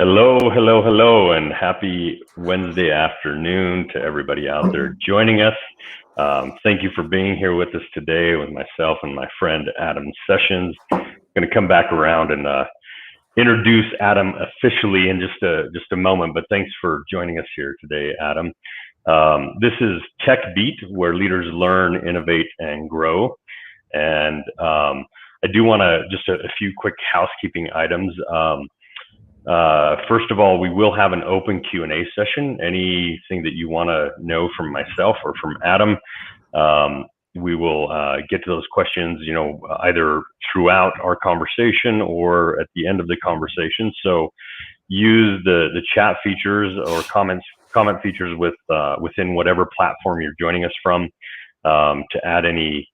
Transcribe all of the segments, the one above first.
Hello, hello, hello, and happy Wednesday afternoon to everybody out there joining us. Thank you for being here with us today with myself and my friend Adam Sessions. I'm going to come back around and introduce Adam officially in just a moment, but thanks for joining us here today, Adam. This is TechBeat, where leaders learn, innovate, and grow. And I do want to just a few quick housekeeping items. First of all, we will have an open Q&A session. Anything that you want to know from myself or from Adam, we will get to those questions, either throughout our conversation or at the end of the conversation. So use the chat features or comment features within whatever platform you're joining us from to add any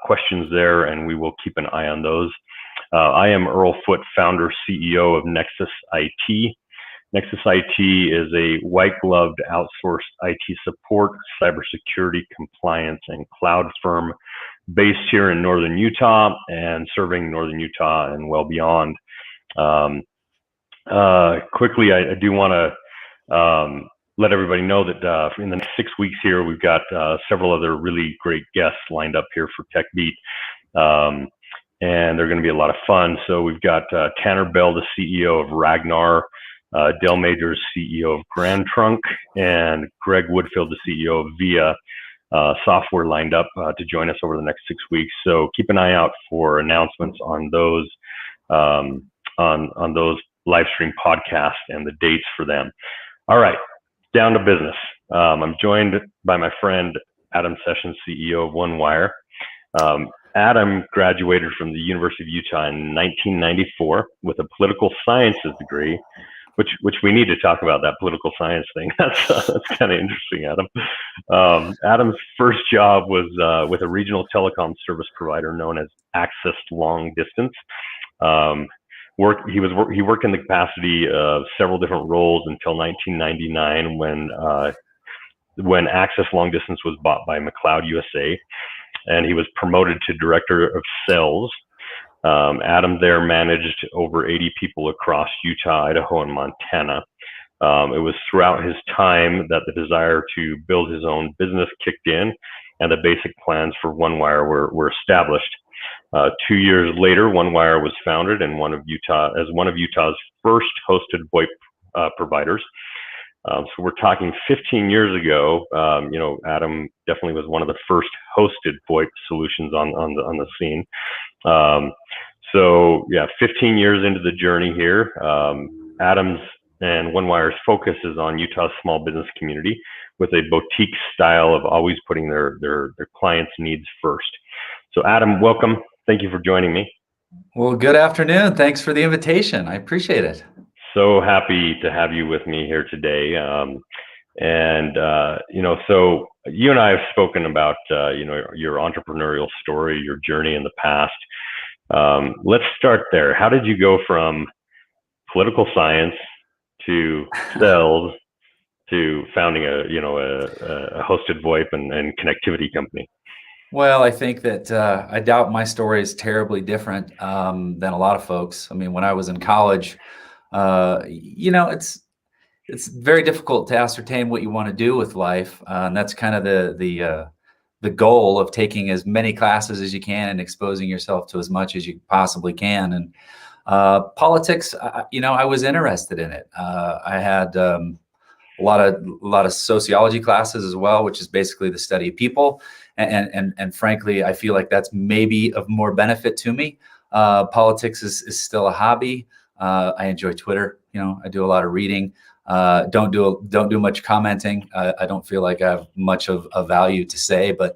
questions there, and we will keep an eye on those. I am Earl Foote, founder, CEO of Nexus IT. Nexus IT is a white-gloved outsourced IT support, cybersecurity, compliance, and cloud firm based here in Northern Utah and serving Northern Utah and well beyond. Quickly, I do want to let everybody know that in the next 6 weeks here, we've got several other really great guests lined up here for TechBeat. And they're going to be a lot of fun. So we've got Tanner Bell, the CEO of Ragnar, Dale Majors, CEO of Grand Trunk, and Greg Woodfield, the CEO of Via Software, lined up to join us over the next 6 weeks. So keep an eye out for announcements on those on those live stream podcasts and the dates for them. All right, down to business. I'm joined by my friend Adam Sessions, CEO of OneWire. Adam graduated from the University of Utah in 1994 with a political sciences degree, which we need to talk about that political science thing. That's kind of interesting, Adam. Adam's first job was with a regional telecom service provider known as Access Long Distance. He worked in the capacity of several different roles until 1999 when Access Long Distance was bought by McLeod USA. And he was promoted to director of sales. Adam there managed over 80 people across Utah, Idaho, and Montana. It was throughout his time that the desire to build his own business kicked in, and the basic plans for OneWire were established. 2 years later, OneWire was founded and one of Utah's first hosted VoIP providers. So we're talking 15 years ago. Adam definitely was one of the first hosted VoIP solutions on the scene. So yeah, 15 years into the journey here. Adam's and OneWire's focus is on Utah's small business community with a boutique style of always putting their clients' needs first. So Adam, welcome. Thank you for joining me. Well, good afternoon. Thanks for the invitation. I appreciate it. So happy to have you with me here today. So you and I have spoken about, your entrepreneurial story, your journey in the past. Let's start there. How did you go from political science to sales to founding a hosted VoIP and connectivity company? Well, I think that I doubt my story is terribly different than a lot of folks. I mean, when I was in college, it's very difficult to ascertain what you want to do with life, and that's kind of the goal of taking as many classes as you can and exposing yourself to as much as you possibly can. And politics, I was interested in it. I had a lot of sociology classes as well, which is basically the study of people. And frankly, I feel like that's maybe of more benefit to me. Politics is still a hobby. I enjoy Twitter. I do a lot of reading. Don't do much commenting. I don't feel like I have much of value to say, but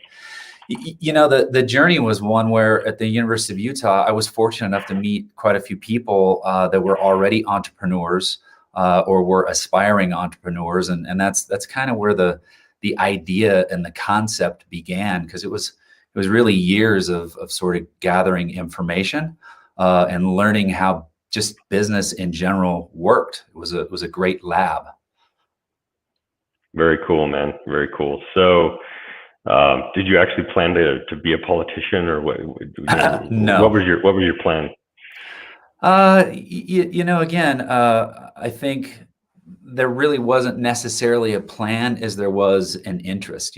the journey was one where at the University of Utah, I was fortunate enough to meet quite a few people that were already entrepreneurs or were aspiring entrepreneurs, and that's kind of where the idea and the concept began, because it was really years of sort of gathering information and learning how just business in general worked. It was a great lab. Very cool, man. Very cool. So, did you actually plan to be a politician, or what? No. What was your plan? Again, I think there really wasn't necessarily a plan as there was an interest.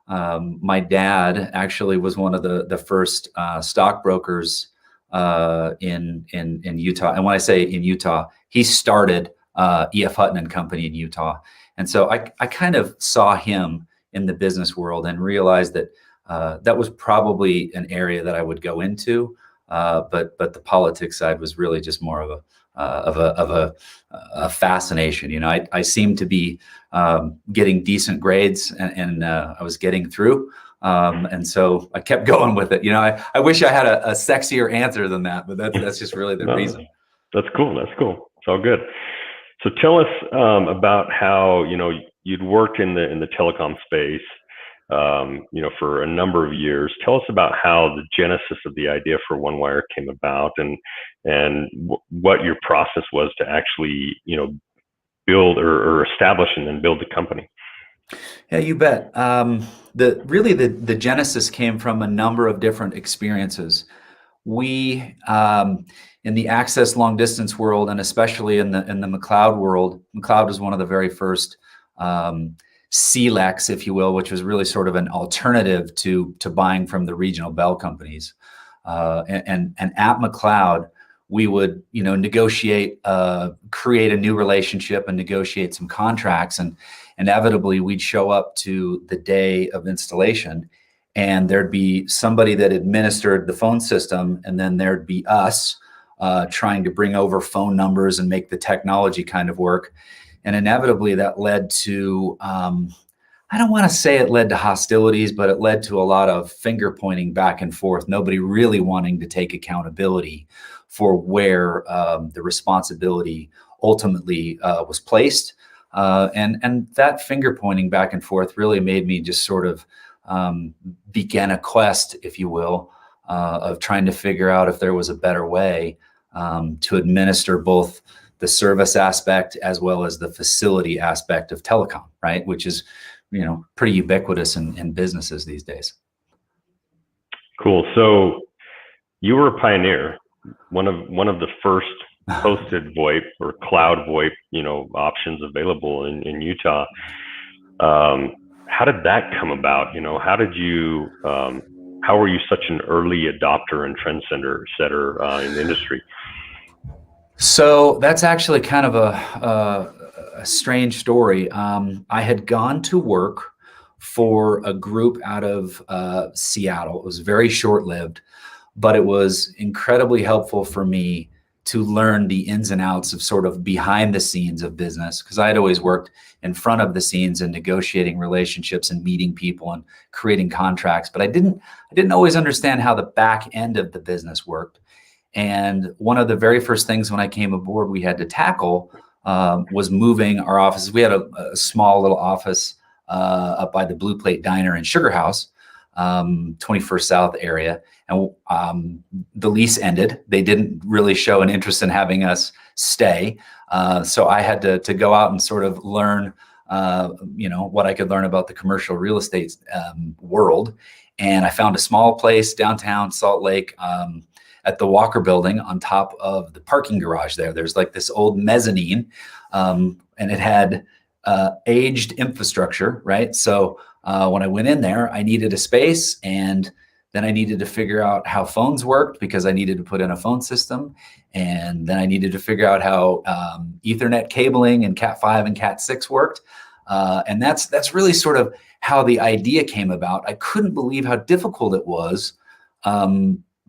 My dad actually was one of the first stockbrokers in Utah. And when I say in Utah, he started E.F. Hutton and Company in Utah. And so I kind of saw him in the business world and realized that that was probably an area that I would go into. But the politics side was really just more of a fascination. I seemed to be getting decent grades, and I was getting through. And so I kept going with it. I wish I had a sexier answer than that, but that's just really the reason. That's cool. That's cool. It's all good. So tell us about how you'd worked in the telecom space, for a number of years. Tell us about how the genesis of the idea for OneWire came about, and what your process was to actually build or establish and then build the company. Yeah, you bet. The genesis came from a number of different experiences. We in the access long distance world, and especially in the McLeod world, McLeod was one of the very first CLECs, if you will, which was really sort of an alternative to buying from the regional bell companies. And at McLeod, we would negotiate, create a new relationship and negotiate some contracts, and inevitably we'd show up to the day of installation, and there'd be somebody that administered the phone system, and then there'd be us trying to bring over phone numbers and make the technology kind of work. And inevitably that led to, I don't want to say it led to hostilities, but it led to a lot of finger pointing back and forth, nobody really wanting to take accountability for where the responsibility ultimately was placed. And that finger pointing back and forth really made me just sort of begin a quest, if you will, of trying to figure out if there was a better way to administer both the service aspect as well as the facility aspect of telecom, right? Which is, pretty ubiquitous in businesses these days. Cool. So you were a pioneer, one of the first hosted VoIP or cloud VoIP, options available in Utah. How did that come about? How were you such an early adopter and setter in the industry? So that's actually kind of a strange story. I had gone to work for a group out of Seattle. It was very short-lived, but it was incredibly helpful for me to learn the ins and outs of sort of behind the scenes of business, because I had always worked in front of the scenes and negotiating relationships and meeting people and creating contracts, but I didn't always understand how the back end of the business worked. And one of the very first things when I came aboard we had to tackle was moving our offices. We had a small little office up by the Blue Plate Diner and Sugar House, 21st South area. And the lease ended. They didn't really show an interest in having us stay. So I had to go out and sort of learn, what I could learn about the commercial real estate world. And I found a small place downtown Salt Lake, at the Walker Building on top of the parking garage there. There's like this old mezzanine, and it had aged infrastructure, right? So when I went in there, I needed a space, and then I needed to figure out how phones worked because I needed to put in a phone system. And then I needed to figure out how Ethernet cabling and Cat5 and Cat6 worked. And that's really sort of how the idea came about. I couldn't believe how difficult it was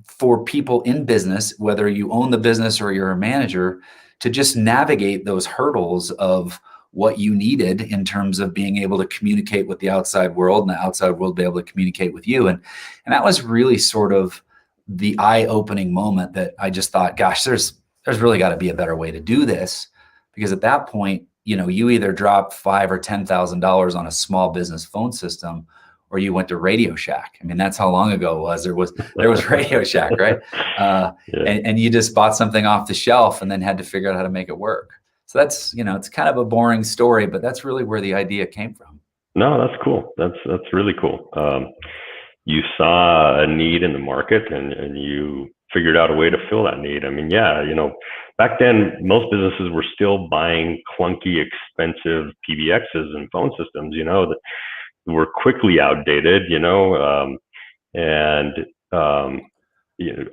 for people in business, whether you own the business or you're a manager, to just navigate those hurdles of what you needed in terms of being able to communicate with the outside world and the outside world be able to communicate with you. And that was really sort of the eye-opening moment that I just thought, gosh, there's really got to be a better way to do this. Because at that point, you either dropped $5,000 or $10,000 on a small business phone system, or you went to Radio Shack. I mean, that's how long ago it was. There was Radio Shack, right? Yeah. And you just bought something off the shelf and then had to figure out how to make it work. So that's, it's kind of a boring story, but that's really where the idea came from. No, that's cool. That's really cool. You saw a need in the market and you figured out a way to fill that need. I mean, yeah, back then most businesses were still buying clunky, expensive PBXs and phone systems, that were quickly outdated, and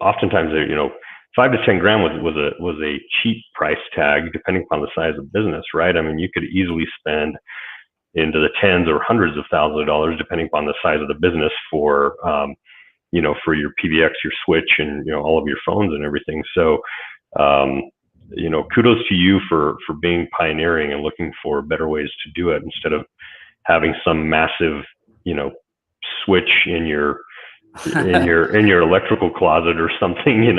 oftentimes, 5 to 10 grand was a cheap price tag depending upon the size of business, right? I mean, you could easily spend into the tens or hundreds of thousands of dollars depending upon the size of the business for for your PBX, your switch, and all of your phones and everything. So kudos to you for being pioneering and looking for better ways to do it instead of having some massive switch in your electrical closet or something, and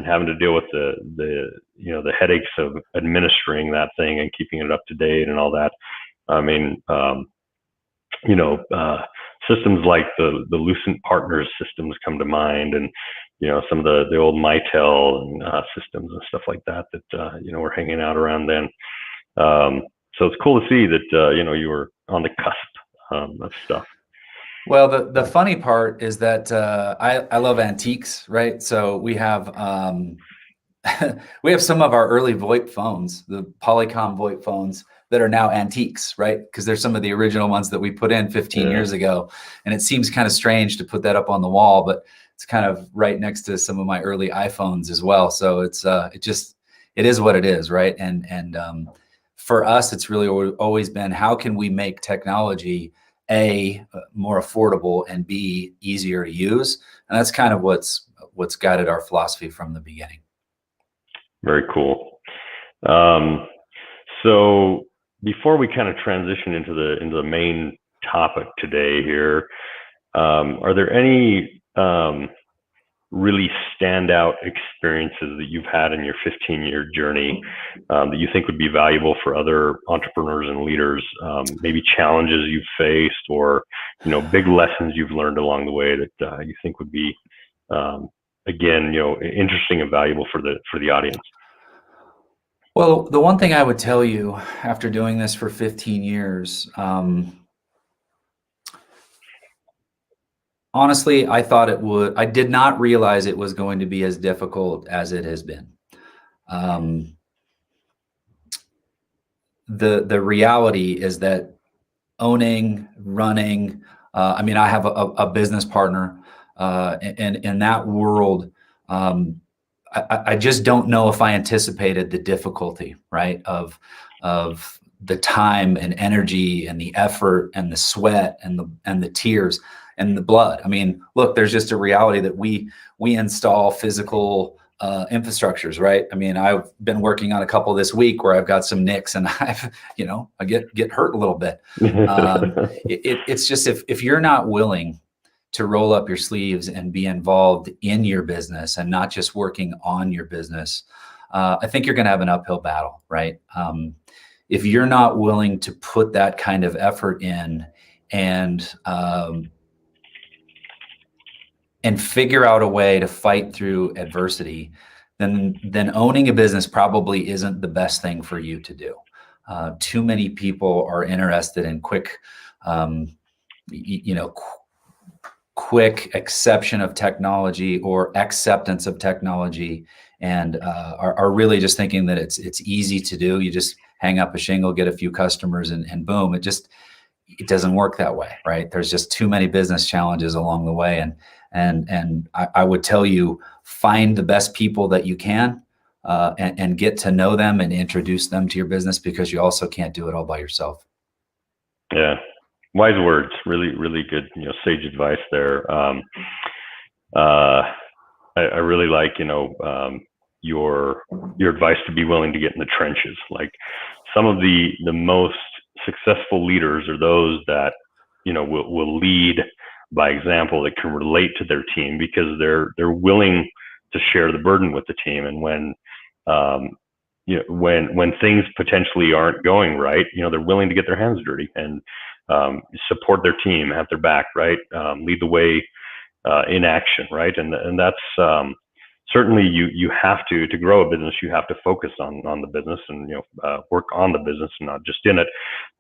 having to deal with the headaches of administering that thing and keeping it up to date and all that. I mean, systems like the Lucent Partners systems come to mind, and some of the old Mitel and systems and stuff like that were hanging out around then. So it's cool to see that you were on the cusp of stuff. Well, the funny part is that I love antiques, right? So we have we have some of our early VoIP phones, the Polycom VoIP phones, that are now antiques, right? Because they're some of the original ones that we put in 15 years ago. And it seems kind of strange to put that up on the wall, but it's kind of right next to some of my early iPhones as well. So it's it is what it is, right? And for us, it's really always been, how can we make technology A, more affordable, and B, easier to use? And that's kind of what's guided our philosophy from the beginning. Very cool. So before we kind of transition into the main topic today here, are there any really standout experiences that you've had in your 15-year journey that you think would be valuable for other entrepreneurs and leaders? Maybe challenges you've faced, or big lessons you've learned along the way that you think would be again interesting and valuable for the audience. Well, the one thing I would tell you after doing this for 15 years, honestly, I did not realize it was going to be as difficult as it has been. The reality is that owning, running, I mean, I have a business partner, and in that world, I just don't know if I anticipated the difficulty, right, of the time and energy and the effort and the sweat and the tears and the blood. I mean, look, there's just a reality that we install physical infrastructures, right? I mean, I've been working on a couple this week where I've got some nicks, and I get hurt a little bit. It's just, if you're not willing to roll up your sleeves and be involved in your business and not just working on your business, I think you're going to have an uphill battle, right? If you're not willing to put that kind of effort in and figure out a way to fight through adversity, then owning a business probably isn't the best thing for you to do. Too many people are interested in quick acceptance of technology or acceptance of technology, and are really just thinking that it's easy to do. You just hang up a shingle, get a few customers, and boom. It doesn't work that way, right? There's just too many business challenges along the way, and I would tell you, find the best people that you can, and get to know them and introduce them to your business, because you also can't do it all by yourself. Yeah. Wise words, really, really good, sage advice there. I really like, your advice to be willing to get in the trenches. Like, some of the most successful leaders are those that, will lead by example, that can relate to their team, because they're willing to share the burden with the team. And when things potentially aren't going right, they're willing to get their hands dirty and support their team, have their back, right? Lead the way in action, right? And that's certainly you have to grow a business. You have to focus on the business and work on the business and not just in it.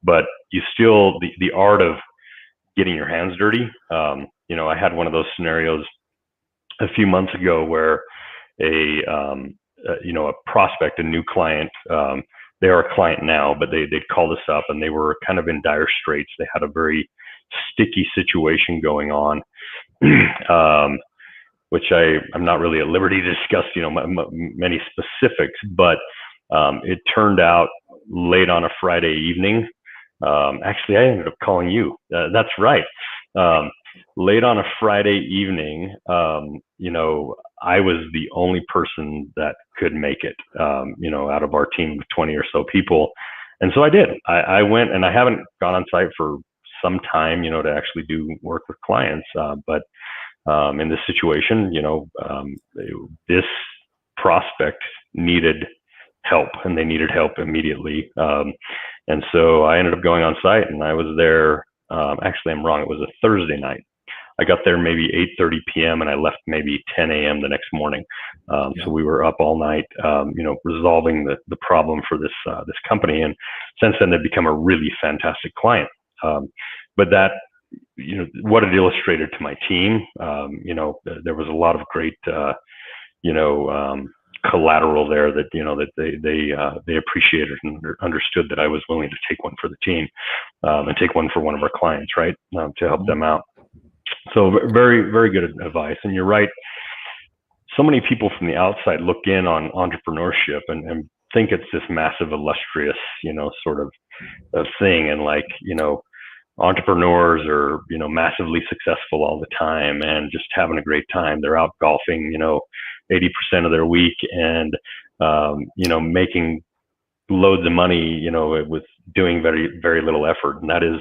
But you still, the art of getting your hands dirty. I had one of those scenarios a few months ago where a prospect, a new client, they are a client now, but they'd called us up and they were kind of in dire straits. They had a very sticky situation going on, which I'm not really at liberty to discuss, many specifics, but it turned out late on a Friday evening. Actually, I ended up calling you. That's right. Late on a Friday evening, I was the only person that could make it, out of our team of 20 or so people. And so I did. I went, and I haven't gone on site for some time, to actually do work with clients. But in this situation, this prospect needed help, and they needed help immediately. And so I ended up going on site, and I was there. Actually, I'm wrong. It was a Thursday night. I got there maybe 8:30 p.m. and I left maybe 10 a.m. the next morning. So we were up all night, resolving the problem for this company. And since then, they've become a really fantastic client. But that, what it illustrated to my team, there was a lot of great, collateral there that they appreciated and understood that I was willing to take one for the team, and take one for one of our clients, right, to help them out. So very, very good advice. And you're right. So many people from the outside look in on entrepreneurship and think it's this massive, illustrious, sort of thing. And entrepreneurs are, massively successful all the time and just having a great time. They're out golfing, 80% of their week, and, making loads of money, with doing very, very little effort. And that is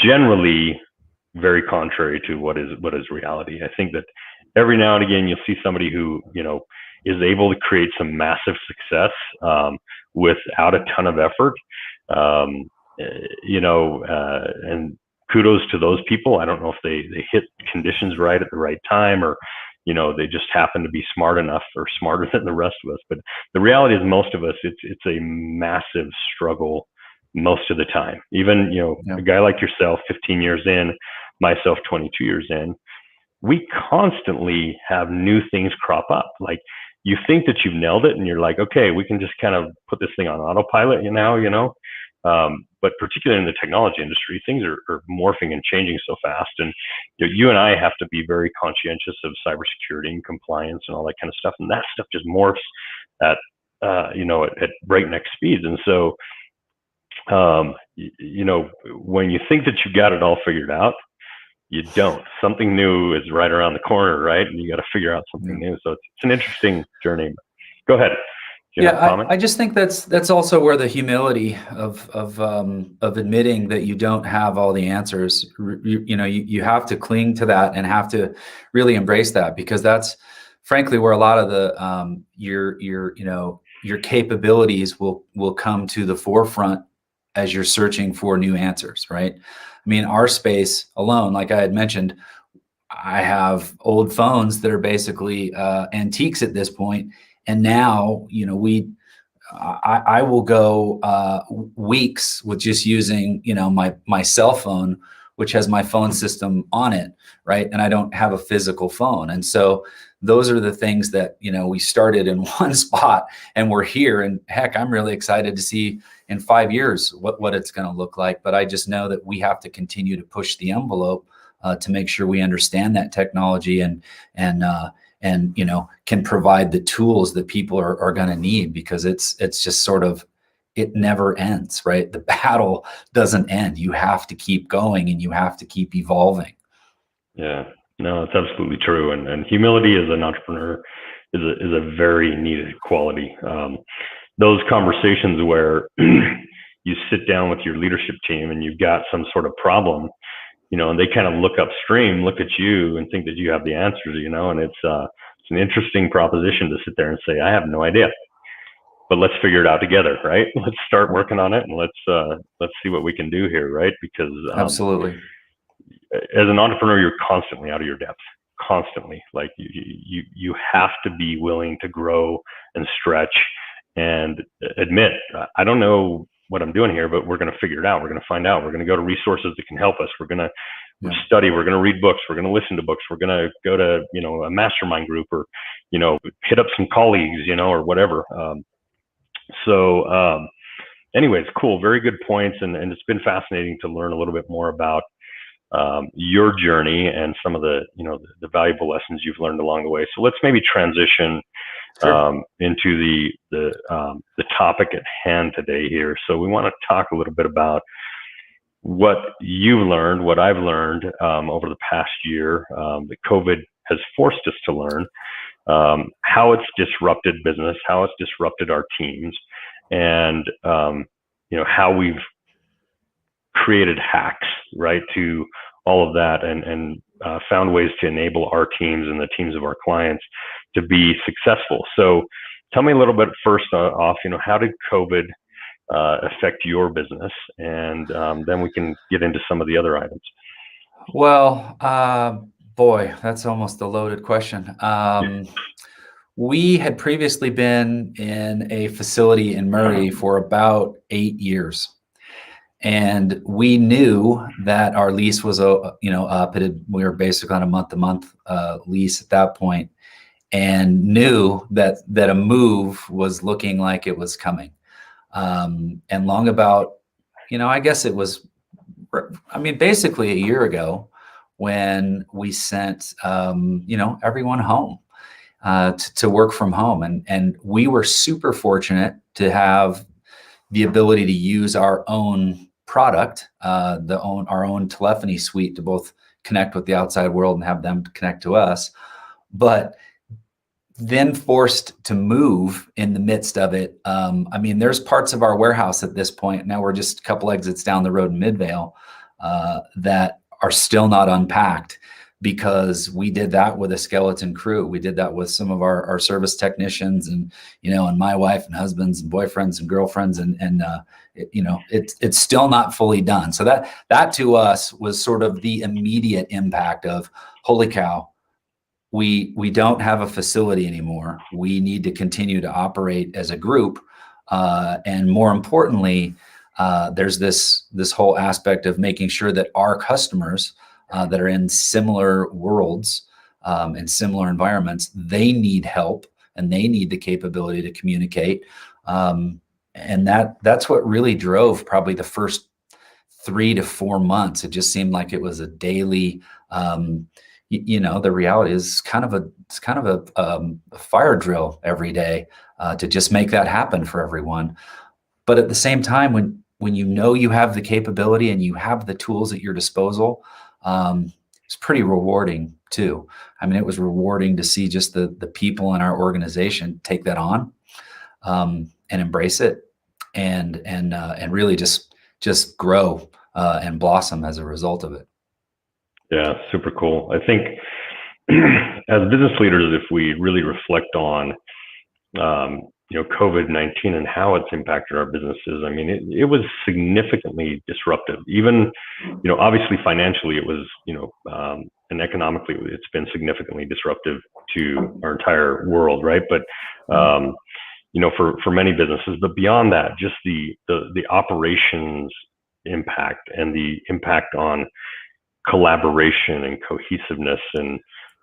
generally very contrary to what is reality. I think that every now and again you'll see somebody who is able to create some massive success without a ton of effort. And kudos to those people. I don't know if they hit conditions right at the right time, or they just happen to be smart enough or smarter than the rest of us. But the reality is, most of us, it's a massive struggle most of the time. Even a guy like yourself, 15 years in, myself 22 years in, we constantly have new things crop up. Like, you think that you've nailed it and you're like, okay, we can just kind of put this thing on autopilot, but particularly in the technology industry, things are morphing and changing so fast. And you and I have to be very conscientious of cybersecurity and compliance and all that kind of stuff. And that stuff just morphs at breakneck speeds. And so, when you think that you got it all figured out, you don't. Something new is right around the corner, right? And you got to figure out something new. So it's an interesting journey. Go ahead. I just think that's also where the humility of admitting that you don't have all the answers. You have to cling to that and have to really embrace that, because that's frankly where a lot of the your capabilities will come to the forefront as you're searching for new answers, right? I mean, our space alone, like I had mentioned, I have old phones that are basically antiques at this point. And now, I will go weeks with just using, my cell phone, which has my phone system on it, right? And I don't have a physical phone. And so those are the things that, we started in one spot and we're here. And heck, I'm really excited to see in 5 years what it's going to look like. But I just know that we have to continue to push the envelope to make sure we understand that technology and can provide the tools that people are going to need, because it's just sort of, it never ends, right? The battle doesn't end. You have to keep going and you have to keep evolving. Yeah, no, it's absolutely true. And humility as an entrepreneur is a very needed quality. Those conversations where you sit down with your leadership team and you've got some sort of problem, and they kind of look upstream, look at you and think that you have the answers, and it's an interesting proposition to sit there and say, I have no idea, but let's figure it out together, right? Let's start working on it, and let's see what we can do here, right? Because absolutely, as an entrepreneur, you're constantly out of your depth, constantly. Like you have to be willing to grow and stretch and admit, I don't know what I'm doing here, but we're going to figure it out. We're going to find out. We're going to go to resources that can help us. We're going study, we're going to read books, we're going to listen to books, we're going to go to, a mastermind group, or, hit up some colleagues, or whatever. Anyways, cool. Very good points. And it's been fascinating to learn a little bit more about your journey and some of the, the valuable lessons you've learned along the way. So let's maybe transition into the topic at hand today here. So we want to talk a little bit about what you've learned, what I've learned over the past year that COVID has forced us to learn, how it's disrupted business, how it's disrupted our teams, and how we've created hacks, right, to all of that, and found ways to enable our teams and the teams of our clients to be successful. So tell me a little bit first off, how did COVID affect your business? And then we can get into some of the other items. Well, boy, that's almost a loaded question. We had previously been in a facility in Murray for about 8 years. And we knew that our lease was, up. We were basically on a month-to-month lease at that point, and knew that a move was looking like it was coming. And long about, I guess it was, basically a year ago, when we sent, everyone home to work from home. And we were super fortunate to have the ability to use our own product, our own telephony suite, to both connect with the outside world and have them connect to us. But then forced to move in the midst of it. There's parts of our warehouse at this point, now we're just a couple exits down the road in Midvale, that are still not unpacked, because we did that with a skeleton crew. We did that with some of our service technicians, and my wife and husbands and boyfriends and girlfriends, it's still not fully done. So that to us was sort of the immediate impact of, holy cow, we don't have a facility anymore. We need to continue to operate as a group. And more importantly, there's this whole aspect of making sure that our customers that are in similar worlds and similar environments, they need help and they need the capability to communicate. And that's what really drove probably the first 3 to 4 months. It just seemed like it was a daily, the reality is it's kind of a fire drill every day to just make that happen for everyone. But at the same time, when you have the capability and you have the tools at your disposal, it's pretty rewarding too. It was rewarding to see just the people in our organization take that on and embrace it, and really just grow and blossom as a result of it. Yeah, super cool. I think as business leaders, if we really reflect on COVID-19 and how it's impacted our businesses, it was significantly disruptive. Even, obviously financially it was, and economically it's been significantly disruptive to our entire world, right? But, for many businesses, but beyond that, just the operations impact and the impact on collaboration and cohesiveness and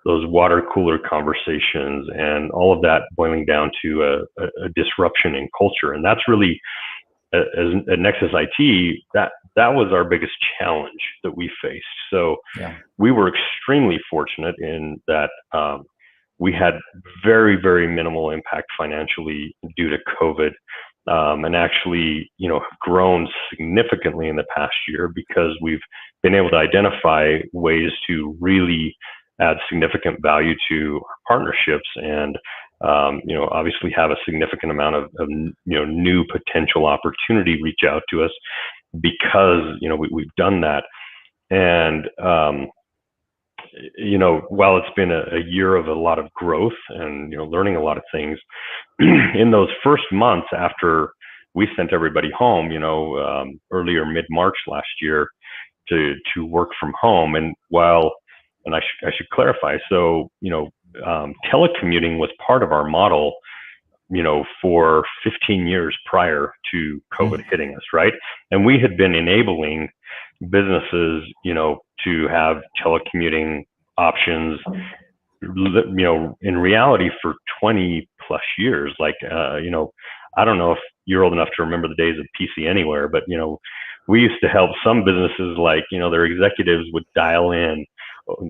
those water cooler conversations and all of that boiling down to a disruption in culture. And that's really, at Nexus IT, that was our biggest challenge that we faced. So we were extremely fortunate in that we had very, very minimal impact financially due to COVID, and actually, have grown significantly in the past year because we've been able to identify ways to really add significant value to our partnerships, and obviously have a significant amount of new potential opportunity reach out to us because we've done that. And while it's been a year of a lot of growth and learning a lot of things, in those first months after we sent everybody home, earlier mid-March last year to work from home, and I should clarify. So, telecommuting was part of our model, for 15 years prior to COVID hitting us, right? And we had been enabling businesses, to have telecommuting options, in reality for 20 plus years. Like, I don't know if you're old enough to remember the days of PC Anywhere, but, we used to help some businesses, like, their executives would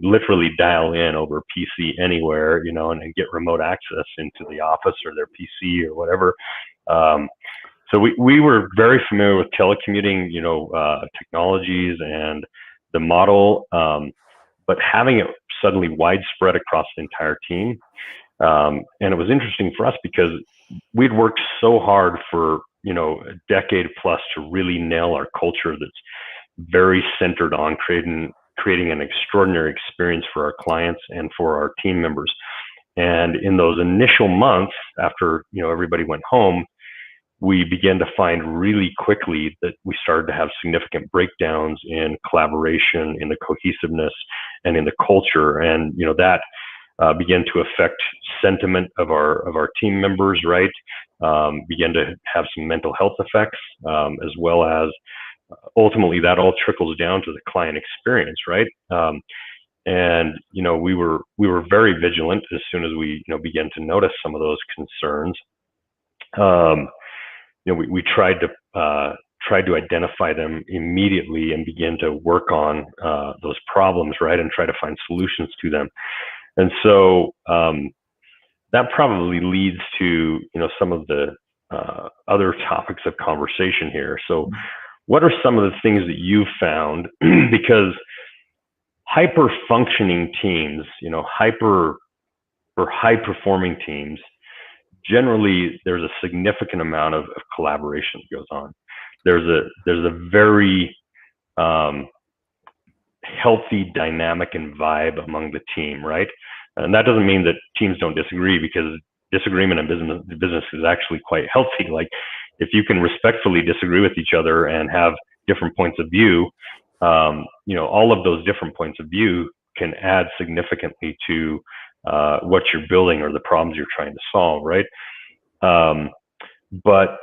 literally dial in over PC Anywhere, and get remote access into the office or their PC or whatever. So we were very familiar with telecommuting, technologies and the model, but having it suddenly widespread across the entire team. And it was interesting for us because we'd worked so hard for, a decade plus to really nail our culture that's very centered on creating an extraordinary experience for our clients and for our team members. And in those initial months after, everybody went home, we began to find really quickly that we started to have significant breakdowns in collaboration, in the cohesiveness, and in the culture. And, that began to affect sentiment of our team members, right? Began to have some mental health effects, as well as ultimately that all trickles down to the client experience, right? And we were very vigilant as soon as we began to notice some of those concerns. We tried to identify them immediately and begin to work on those problems, right, and try to find solutions to them. And so that probably leads to some of the other topics of conversation here. So, what are some of the things that you've found? Because hyper-functioning teams, high-performing teams, generally there's a significant amount of collaboration that goes on. There's a very healthy dynamic and vibe among the team, right? And that doesn't mean that teams don't disagree, because disagreement in business is actually quite healthy. Like, if you can respectfully disagree with each other and have different points of view, all of those different points of view can add significantly to what you're building or the problems you're trying to solve, right? But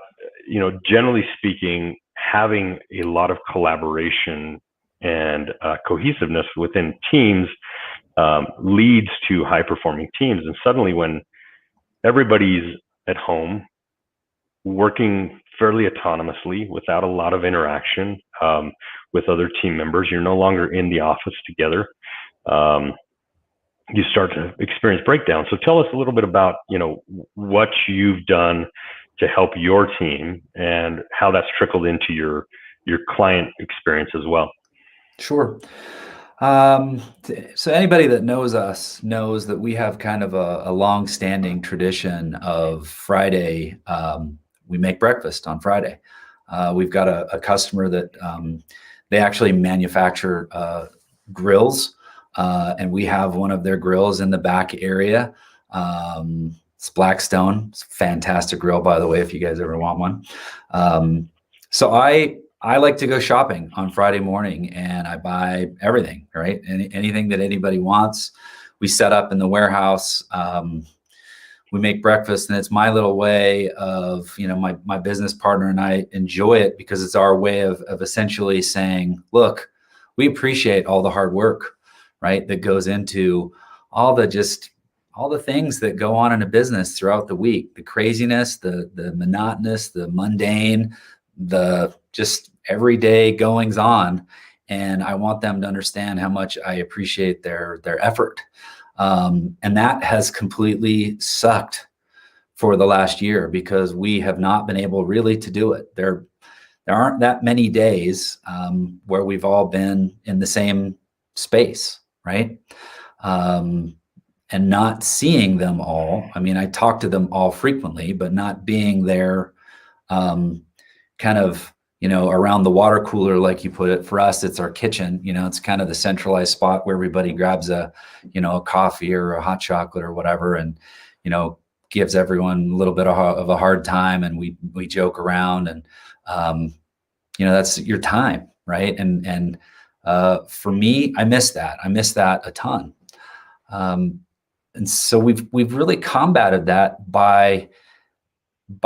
generally speaking, having a lot of collaboration and cohesiveness within teams leads to high-performing teams. And suddenly, when everybody's at home working fairly autonomously without a lot of interaction with other team members, you're no longer in the office together. You start to experience breakdowns. So tell us a little bit about, what you've done to help your team and how that's trickled into your client experience as well. Sure. So anybody that knows us knows that we have kind of a long-standing tradition of Friday. We make breakfast on Friday. We've got a customer that they actually manufacture grills, and we have one of their grills in the back area. It's Blackstone. It's a fantastic grill, by the way, if you guys ever want one. So I like to go shopping on Friday morning, and I buy everything, right? Anything that anybody wants, we set up in the warehouse. We make breakfast, and it's my little way of, my business partner and I enjoy it because it's our way of essentially saying, look, we appreciate all the hard work, right, that goes into all the things that go on in a business throughout the week, the craziness, the monotonous, the mundane, the just everyday goings on. And I want them to understand how much I appreciate their effort. And that has completely sucked for the last year because we have not been able really to do it. There aren't that many days where we've all been in the same space, right? And not seeing them all. I mean, I talk to them all frequently, but not being there kind of, around the water cooler, like you put it. For us, it's our kitchen. It's kind of the centralized spot where everybody grabs a coffee or a hot chocolate or whatever, and, gives everyone a little bit of a hard time. And we joke around, and, that's your time. Right. And for me, I miss that. I miss that a ton. And so we've really combated that by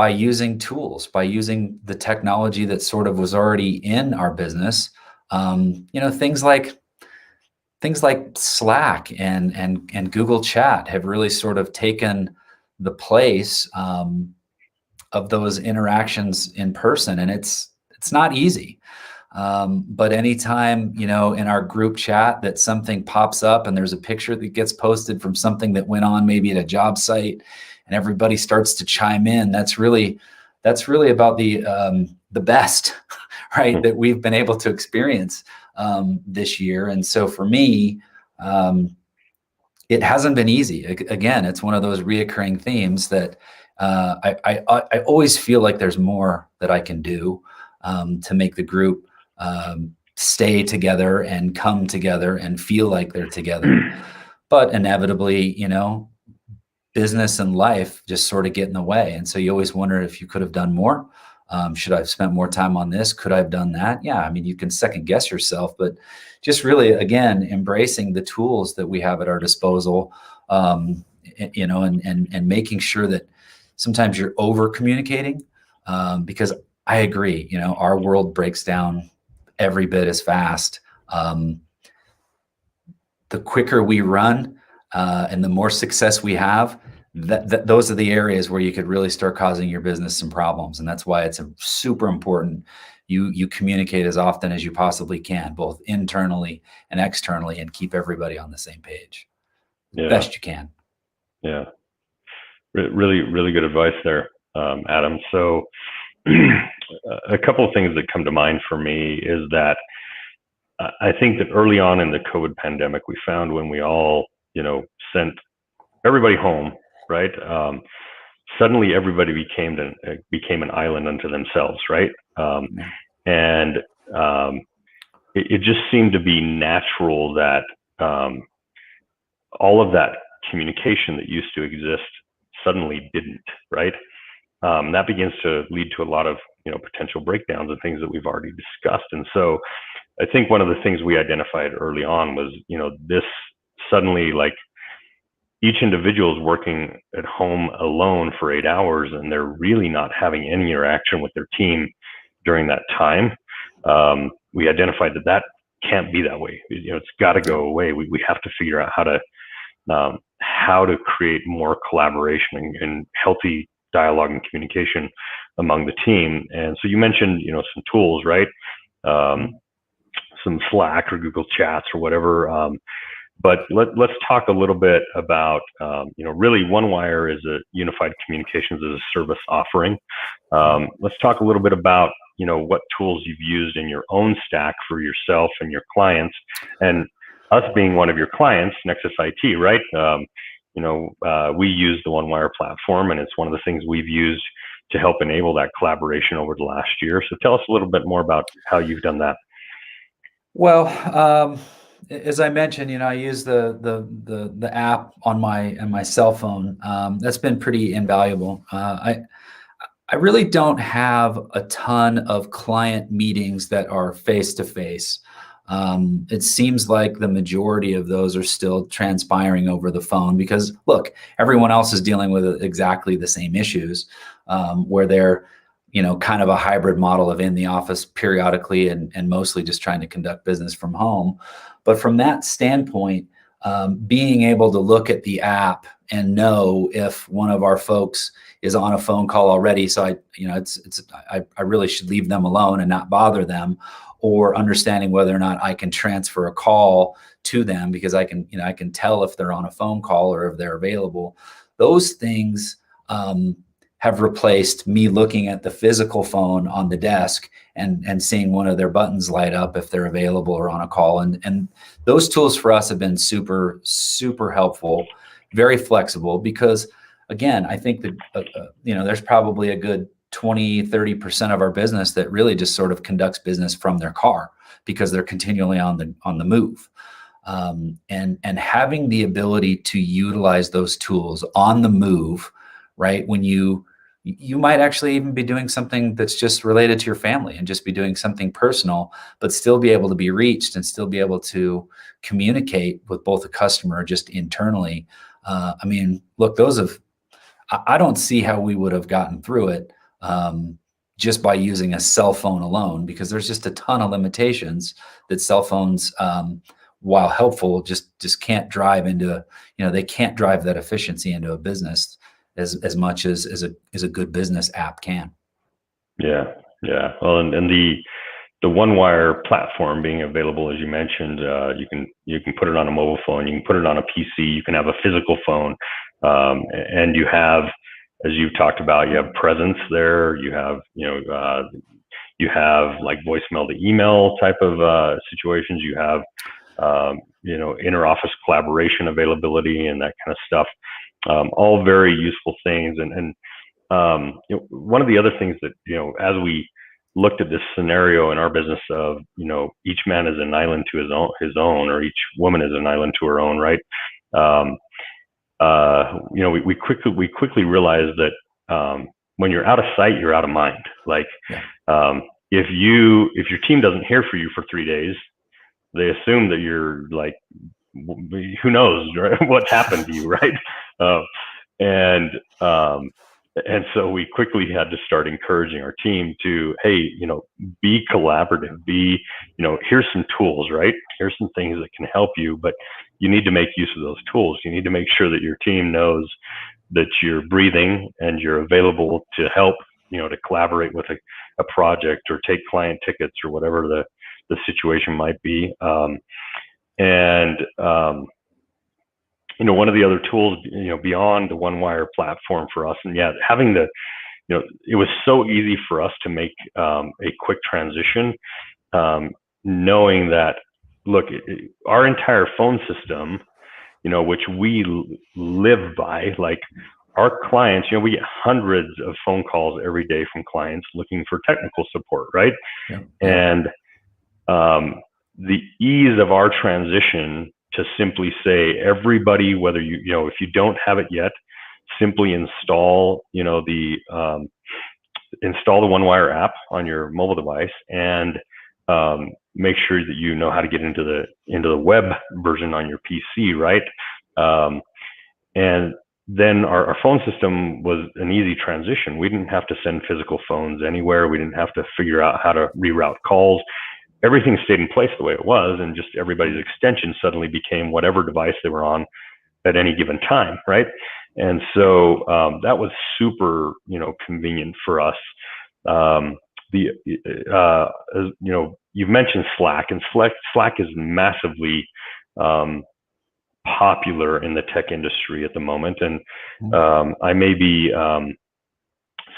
using tools, by using the technology that sort of was already in our business, Things like Slack and Google Chat have really sort of taken the place of those interactions in person, and it's not easy. But anytime, in our group chat that something pops up and there's a picture that gets posted from something that went on maybe at a job site, and everybody starts to chime in, that's really about the best, right, that we've been able to experience this year. And so for me, it hasn't been easy. Again, it's one of those reoccurring themes that I always feel like there's more that I can do to make the group stay together and come together and feel like they're together. But inevitably, business and life just sort of get in the way. And so you always wonder if you could have done more. Should I have spent more time on this? Could I have done that? Yeah, I mean, you can second guess yourself, but just really, again, embracing the tools that we have at our disposal, and making sure that sometimes you're over communicating, because I agree, our world breaks down every bit as fast. The quicker we run and the more success we have, those are the areas where you could really start causing your business some problems. And that's why it's super important you communicate as often as you possibly can, both internally and externally, and keep everybody on the same page best you can. Yeah. Really, really good advice there, Adam. So a couple of things that come to mind for me is that I think that early on in the COVID pandemic, we found when we all, sent everybody home, right? Suddenly everybody became an island unto themselves, right? And it just seemed to be natural that all of that communication that used to exist suddenly didn't, right? That begins to lead to a lot of potential breakdowns and things that we've already discussed. And so I think one of the things we identified early on was this suddenly, like, each individual is working at home alone for 8 hours, and they're really not having any interaction with their team during that time. We identified that can't be that way. It's got to go away. We have to figure out how to create more collaboration and healthy dialogue and communication among the team. And so you mentioned, some tools, right? Some Slack or Google Chats or whatever. But let's talk a little bit about, really OneWire is a unified communications as a service offering. Let's talk a little bit about, what tools you've used in your own stack for yourself and your clients, and us being one of your clients, Nexus IT, right? We use the OneWire platform, and it's one of the things we've used to help enable that collaboration over the last year. So tell us a little bit more about how you've done that. Well, as I mentioned, I use the app on my cell phone. That's been pretty invaluable. I really don't have a ton of client meetings that are face to face. It seems like the majority of those are still transpiring over the phone because, look, everyone else is dealing with exactly the same issues, where they're kind of a hybrid model of in the office periodically and mostly just trying to conduct business from home. But from that standpoint, being able to look at the app and know if one of our folks is on a phone call already, so I really should leave them alone and not bother them, or understanding whether or not I can transfer a call to them because I can tell if they're on a phone call or if they're available. Those things have replaced me looking at the physical phone on the desk and seeing one of their buttons light up if they're available or on a call. And those tools for us have been super, super helpful, very flexible, because again, I think that, there's probably a good 20-30% of our business that really just sort of conducts business from their car because they're continually on the move. And having the ability to utilize those tools on the move, right? When you might actually even be doing something that's just related to your family and just be doing something personal, but still be able to be reached and still be able to communicate with both the customer just internally. I mean, look, I don't see how we would have gotten through it just by using a cell phone alone, because there's just a ton of limitations that cell phones, while helpful, just can't drive into, they can't drive that efficiency into a business as much as a good business app can. Yeah. Well, and the OneWire platform being available, as you mentioned, you can put it on a mobile phone, you can put it on a PC, you can have a physical phone, and you have, as you've talked about, you have presence there. You have you have like voicemail to email type of situations. You have inter-office collaboration availability and that kind of stuff. All very useful things. And one of the other things that, as we looked at this scenario in our business of, each man is an island to his own, or each woman is an island to her own, right? We quickly realized that when you're out of sight, you're out of mind. Like, if your team doesn't hear from you for 3 days, they assume that you're like, who knows, right? What happened to you, right? And so we quickly had to start encouraging our team to, hey, be collaborative, here's some tools, right? Here's some things that can help you, but you need to make use of those tools. You need to make sure that your team knows that you're breathing and you're available to help, to collaborate with a project or take client tickets or whatever the situation might be. One of the other tools, beyond the OneWire platform for us, and having it was so easy for us to make a quick transition, knowing that, look, our entire phone system, which we live by, like our clients, we get hundreds of phone calls every day from clients looking for technical support, right? Yeah. And the ease of our transition to simply say, everybody, whether if you don't have it yet, simply install, install the OneWire app on your mobile device, and make sure that you know how to get into the web version on your PC, right? And then our phone system was an easy transition. We didn't have to send physical phones anywhere. We didn't have to figure out how to reroute calls. Everything stayed in place the way it was, and just everybody's extension suddenly became whatever device they were on at any given time, right? And so that was super, convenient for us. You've mentioned Slack, and Slack is massively popular in the tech industry at the moment, and I may be.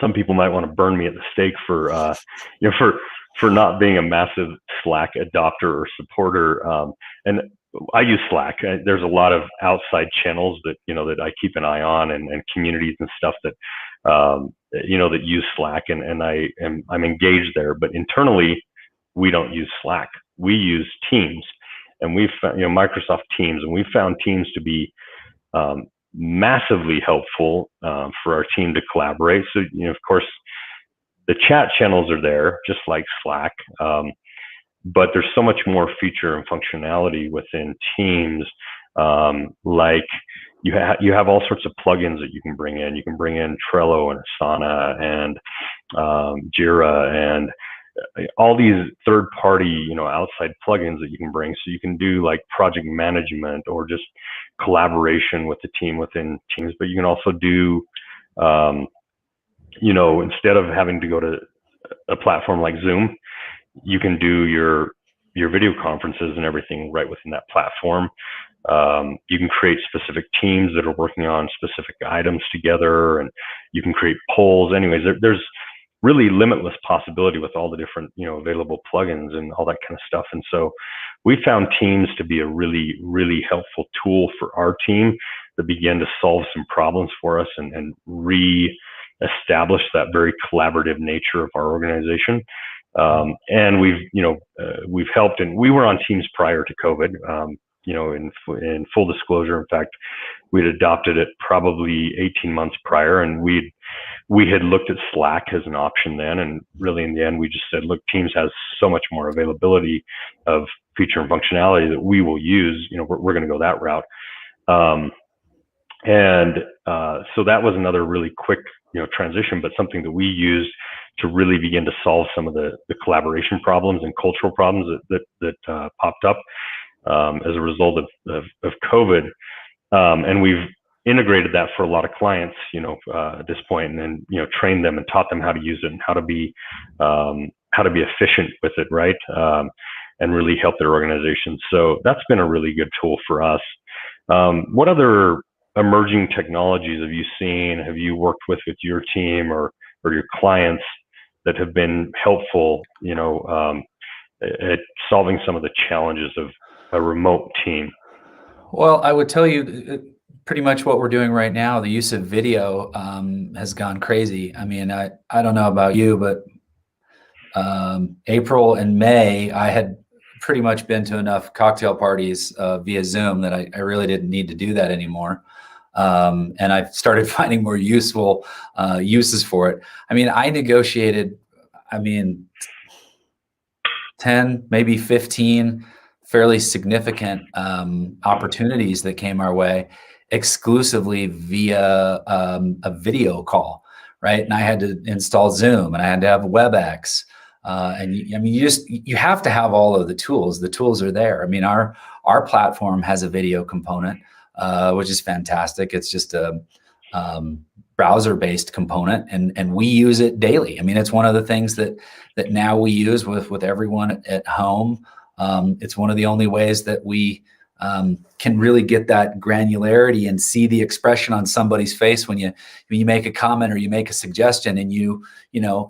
Some people might want to burn me at the stake for not being a massive Slack adopter or supporter. And I use Slack. There's a lot of outside channels that, that I keep an eye on, and communities and stuff that, that use Slack, and I'm engaged there. But internally, we don't use Slack. We use Teams, and we've found, Microsoft Teams, and we found Teams to be massively helpful for our team to collaborate. So, of course, the chat channels are there, just like Slack, but there's so much more feature and functionality within Teams. Like you have all sorts of plugins that you can bring in. You can bring in Trello and Asana and Jira and all these third-party, outside plugins that you can bring. So you can do like project management or just collaboration with the team within Teams. But you can also do, instead of having to go to a platform like Zoom, you can do your video conferences and everything right within that platform. You can create specific teams that are working on specific items together, and you can create polls. Anyways, there's really limitless possibility with all the different, available plugins and all that kind of stuff. And so we found Teams to be a really, really helpful tool for our team that began to solve some problems for us and re-establish that very collaborative nature of our organization. And we've helped, and we were on Teams prior to COVID. In full disclosure, in fact, we'd adopted it probably 18 months prior, and we had looked at Slack as an option then, and really in the end we just said, look, Teams has so much more availability of feature and functionality that we will use. We're going to go that route. And so that was another really quick, transition, but something that we used to really begin to solve some of the collaboration problems and cultural problems that popped up as a result of COVID. And we've integrated that for a lot of clients, at this point, and then, trained them and taught them how to use it and how to be efficient with it, right? And really help their organizations. So that's been a really good tool for us. What other emerging technologies have you seen, have you worked with your team or your clients that have been helpful, at solving some of the challenges of a remote team? Well, I would tell you pretty much what we're doing right now. The use of video has gone crazy. I mean, I don't know about you, but April and May, I had pretty much been to enough cocktail parties via Zoom that I really didn't need to do that anymore. And I started finding more useful uses for it. I mean, I negotiated, 10, maybe 15 fairly significant opportunities that came our way exclusively via a video call, right? And I had to install Zoom and I had to have WebEx. You have to have all of the tools. The tools are there. I mean, our platform has a video component, which is fantastic. It's just a browser-based component, and we use it daily. I mean, it's one of the things that now we use with everyone at home. It's one of the only ways that we can really get that granularity and see the expression on somebody's face when you make a comment or you make a suggestion, and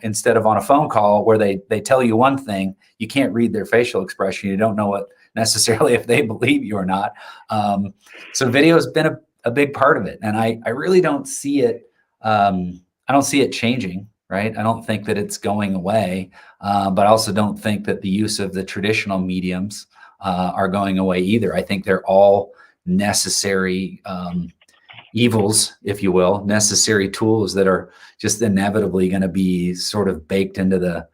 instead of on a phone call where they tell you one thing, you can't read their facial expression. You don't know what necessarily if they believe you or not. So video has been a big part of it, and I really don't see it. I don't see it changing. Right? I don't think that it's going away, but I also don't think that the use of the traditional mediums are going away either. I think they're all necessary evils, if you will, necessary tools that are just inevitably going to be sort of baked into the,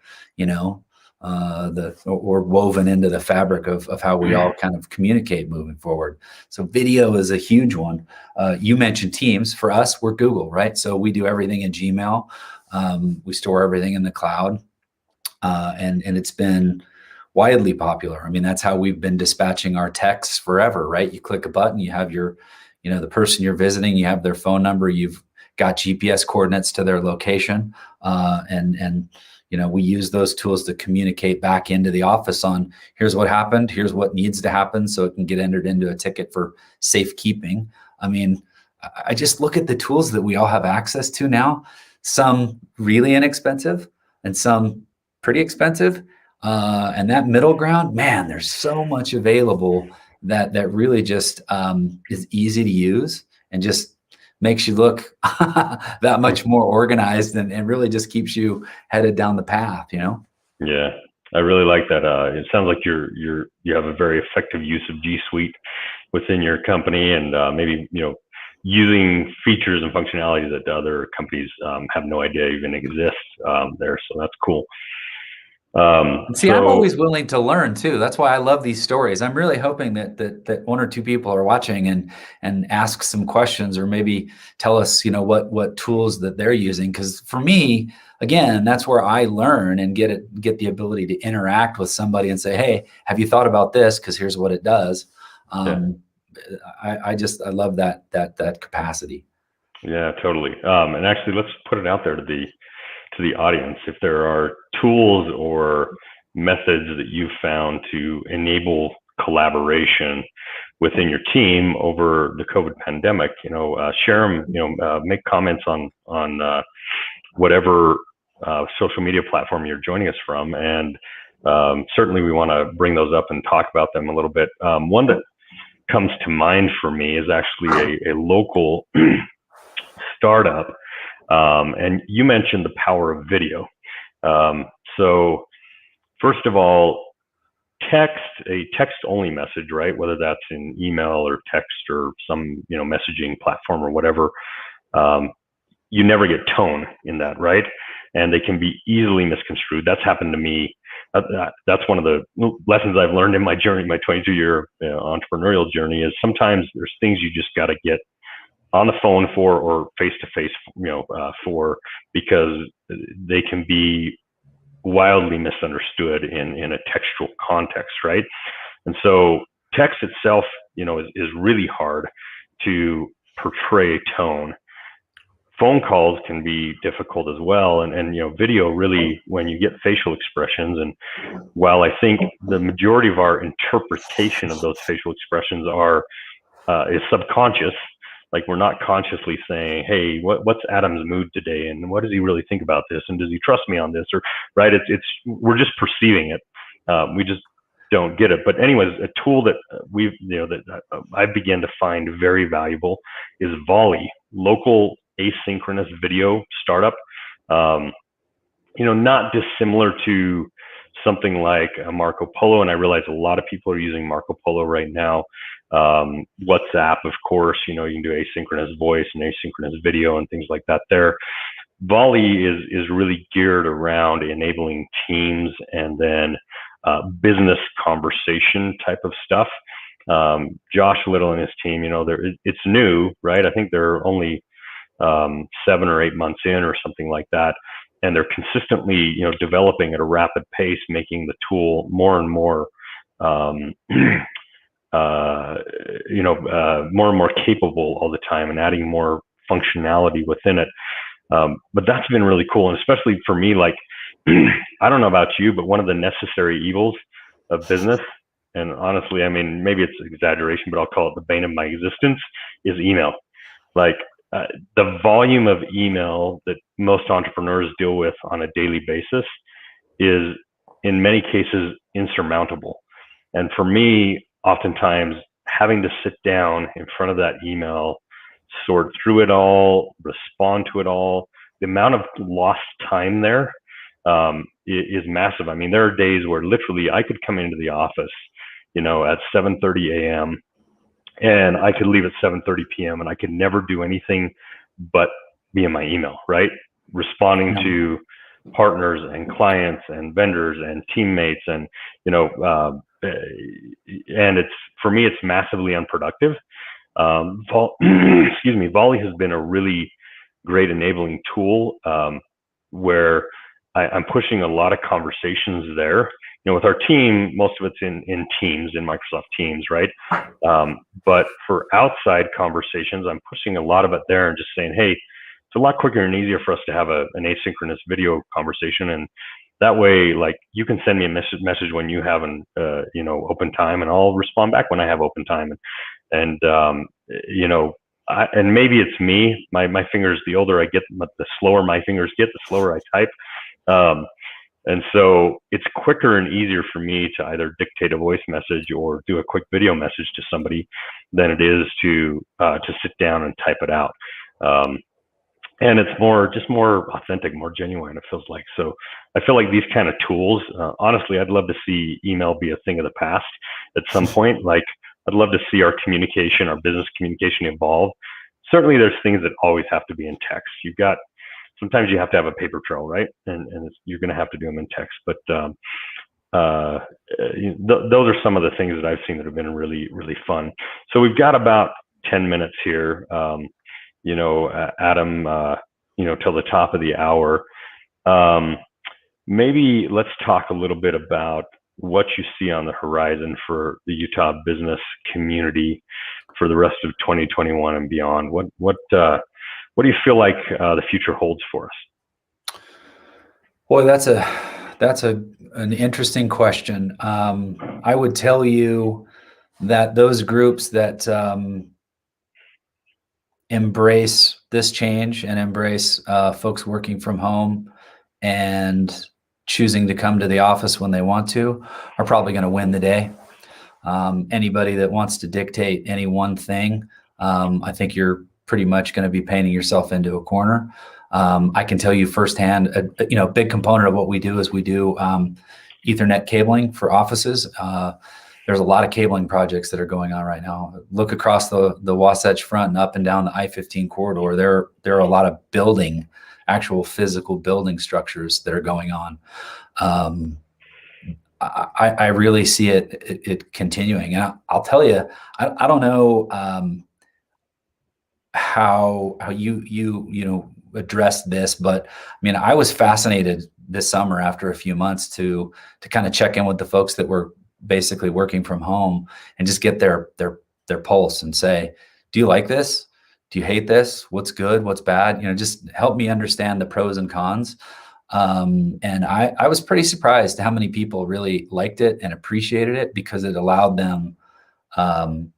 or woven into the fabric of how we all kind of communicate moving forward. So video is a huge one. You mentioned Teams. For us, we're Google, right? So we do everything in Gmail. We store everything in the cloud, and it's been widely popular. I mean, that's how we've been dispatching our texts forever, right? You click a button, you have your, the person you're visiting, you have their phone number, you've got GPS coordinates to their location, and we use those tools to communicate back into the office on here's what happened, here's what needs to happen, so it can get entered into a ticket for safekeeping. I mean, I just look at the tools that we all have access to now. Some really inexpensive and some pretty expensive. And that middle ground, man, there's so much available that really just is easy to use and just makes you look that much more organized and really just keeps you headed down the path, Yeah, I really like that. It sounds like you have a very effective use of G Suite within your company, and maybe, using features and functionalities that other companies have no idea even exist there. So that's cool. See, I'm always willing to learn too. That's why I love these stories. I'm really hoping that one or two people are watching and ask some questions, or maybe tell us, what tools that they're using. Because for me, again, that's where I learn and get the ability to interact with somebody and say, hey, have you thought about this? Because here's what it does. I love that capacity. Yeah, totally. And actually, let's put it out there to the audience. If there are tools or methods that you've found to enable collaboration within your team over the COVID pandemic, share them. Make comments on whatever social media platform you're joining us from, and certainly we want to bring those up and talk about them a little bit. One that comes to mind for me is actually a local startup, and you mentioned the power of video. So first of all, a text-only message, right? Whether that's in email or text or some messaging platform or whatever, you never get tone in that, right? And they can be easily misconstrued. That's happened to me. That's one of the lessons I've learned in my journey, my 22-year entrepreneurial journey, is sometimes there's things you just got to get on the phone for or face to face, for, because they can be wildly misunderstood in a textual context, right? And so text itself, is really hard to portray tone. Phone calls can be difficult as well, and video really, when you get facial expressions, and while I think the majority of our interpretation of those facial expressions is subconscious, like we're not consciously saying, hey, what's Adam's mood today, and what does he really think about this, and does he trust me on this, or right? It's we're just perceiving it. We just don't get it. But anyways, a tool that I began to find very valuable is Volley, local asynchronous video startup. Not dissimilar to something like Marco Polo, and I realize a lot of people are using Marco Polo right now. WhatsApp, of course, you can do asynchronous voice and asynchronous video and things like that there. Volley is really geared around enabling teams and then business conversation type of stuff. Josh Little and his team, it's new, right? I think they're only 7 or 8 months in or something like that. And they're consistently, developing at a rapid pace, making the tool more and more, more and more capable all the time, and adding more functionality within it. But that's been really cool. And especially for me, like, I don't know about you, but one of the necessary evils of business, and honestly, I mean, maybe it's exaggeration, but I'll call it the bane of my existence, is email. Like, the volume of email that most entrepreneurs deal with on a daily basis is, in many cases, insurmountable. And for me, oftentimes, having to sit down in front of that email, sort through it all, respond to it all, the amount of lost time there is massive. I mean, there are days where literally I could come into the office, at 7:30 a.m. and I could leave at 7:30 p.m. and I could never do anything but be in my email, right? Responding to partners and clients and vendors and teammates, and and for me, it's massively unproductive. Volley has been a really great enabling tool, where I'm pushing a lot of conversations there. With our team, most of it's in Teams, in Microsoft Teams, right? But for outside conversations, I'm pushing a lot of it there and just saying, hey, it's a lot quicker and easier for us to have an asynchronous video conversation. And that way, like, you can send me a message when you have an open time, and I'll respond back when I have open time. And maybe it's me. My fingers, the older I get, the slower my fingers get, the slower I type. And so it's quicker and easier for me to either dictate a voice message or do a quick video message to somebody than it is to sit down and type it out. And it's more authentic, more genuine, it feels like. So I feel like these kind of tools, honestly, I'd love to see email be a thing of the past at some point. Like, I'd love to see our business communication evolve. Certainly there's things that always have to be in text. Sometimes you have to have a paper trail, right? And you're going to have to do them in text. But those are some of the things that I've seen that have been really, really fun. So we've got about 10 minutes here, Adam, till the top of the hour. Maybe let's talk a little bit about what you see on the horizon for the Utah business community for the rest of 2021 and beyond. What do you feel like the future holds for us? Boy, that's an interesting question. I would tell you that those groups that embrace this change and embrace folks working from home and choosing to come to the office when they want to are probably going to win the day. Anybody that wants to dictate any one thing, I think you're pretty much going to be painting yourself into a corner. I can tell you firsthand, a big component of what we do is we do Ethernet cabling for offices. There's a lot of cabling projects that are going on right now. Look across the Wasatch Front and up and down the I-15 corridor. There are a lot of actual physical building structures that are going on. I really see it continuing. And I'll tell you, I don't know how you know addressed this, but I mean, I was fascinated this summer after a few months to kind of check in with the folks that were basically working from home and just get their pulse and say, do you like this? Do you hate this? What's good? What's bad? You know, just help me understand the pros and cons. And I was pretty surprised how many people really liked it and appreciated it, because it allowed them um,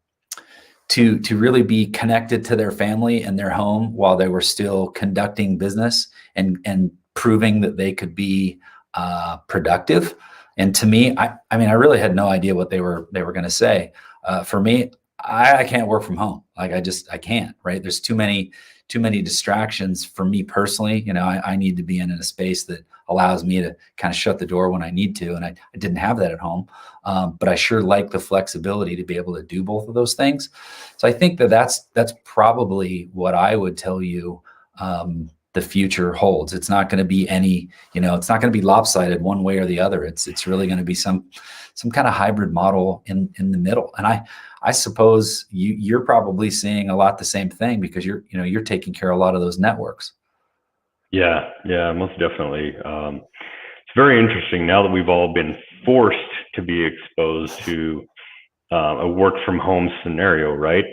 to really be connected to their family and their home while they were still conducting business and proving that they could be productive. And to me, I mean, I really had no idea what they were going to say. For me, I can't work from home. Like I can't, right? There's too many distractions for me personally. You know, I need to be in a space that allows me to kind of shut the door when I need to. And I didn't have that at home. But I sure like the flexibility to be able to do both of those things. So I think that's probably what I would tell you the future holds. It's not going to be any, you know, it's not going to be lopsided one way or the other. It's really going to be some kind of hybrid model in the middle. And I suppose you're probably seeing a lot the same thing, because you're taking care of a lot of those networks. Yeah, most definitely. It's very interesting now that we've all been forced to be exposed to a work from home scenario, right?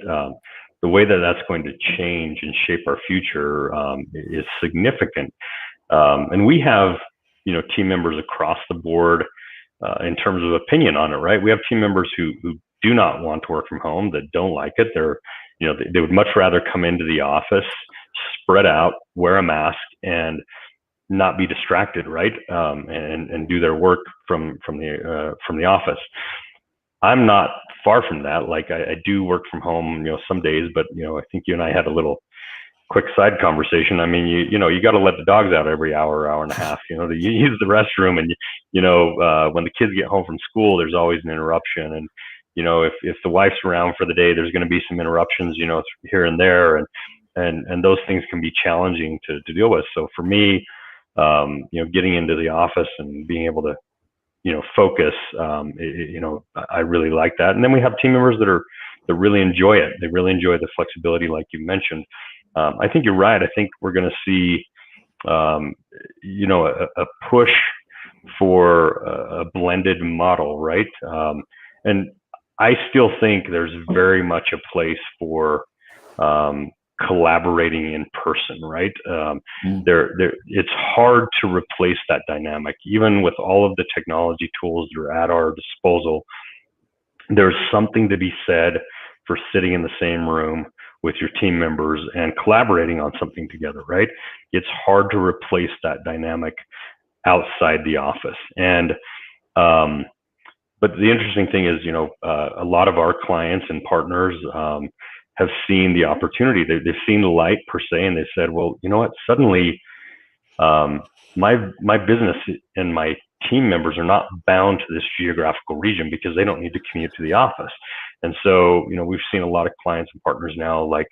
The way that that's going to change and shape our future is significant. And we have, team members across the board in terms of opinion on it, right? We have team members who do not want to work from home, that don't like it. They would much rather come into the office, spread out, wear a mask, and not be distracted, right? And do their work from the office. I'm not far from that. Like I do work from home, some days, but I think you and I had a little quick side conversation. I mean, you got to let the dogs out every hour and a half, to use the restroom. And, when the kids get home from school, there's always an interruption. And, if the wife's around for the day, there's going to be some interruptions, here and there. And those things can be challenging to deal with. So for me, getting into the office and being able to, focus, I really like that. And then we have team members that really enjoy it. They really enjoy the flexibility, like you mentioned. I think you're right. I think we're going to see, a push for a blended model, right? And I still think there's very much a place for collaborating in person, right? It's hard to replace that dynamic, even with all of the technology tools that are at our disposal. There's something to be said for sitting in the same room with your team members and collaborating on something together, right? It's hard to replace that dynamic outside the office. And but the interesting thing is, a lot of our clients and partners have seen the opportunity. They've seen the light, per se, and they said, well, you know what? Suddenly, my business and my team members are not bound to this geographical region because they don't need to commute to the office. And so, we've seen a lot of clients and partners now, like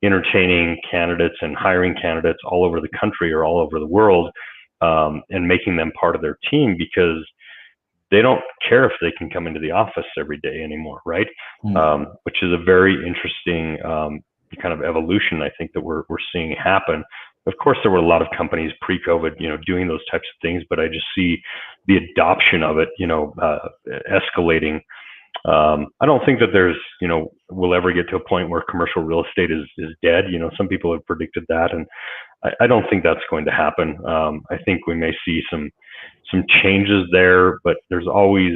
entertaining candidates and hiring candidates all over the country or all over the world, and making them part of their team, because they don't care if they can come into the office every day anymore, right? Which is a very interesting kind of evolution, I think, that we're seeing happen. Of course, there were a lot of companies pre-COVID, doing those types of things, but I just see the adoption of it, escalating. I don't think that there's, we'll ever get to a point where commercial real estate is dead. Some people have predicted that, and I don't think that's going to happen. I think we may see some changes there, but there's always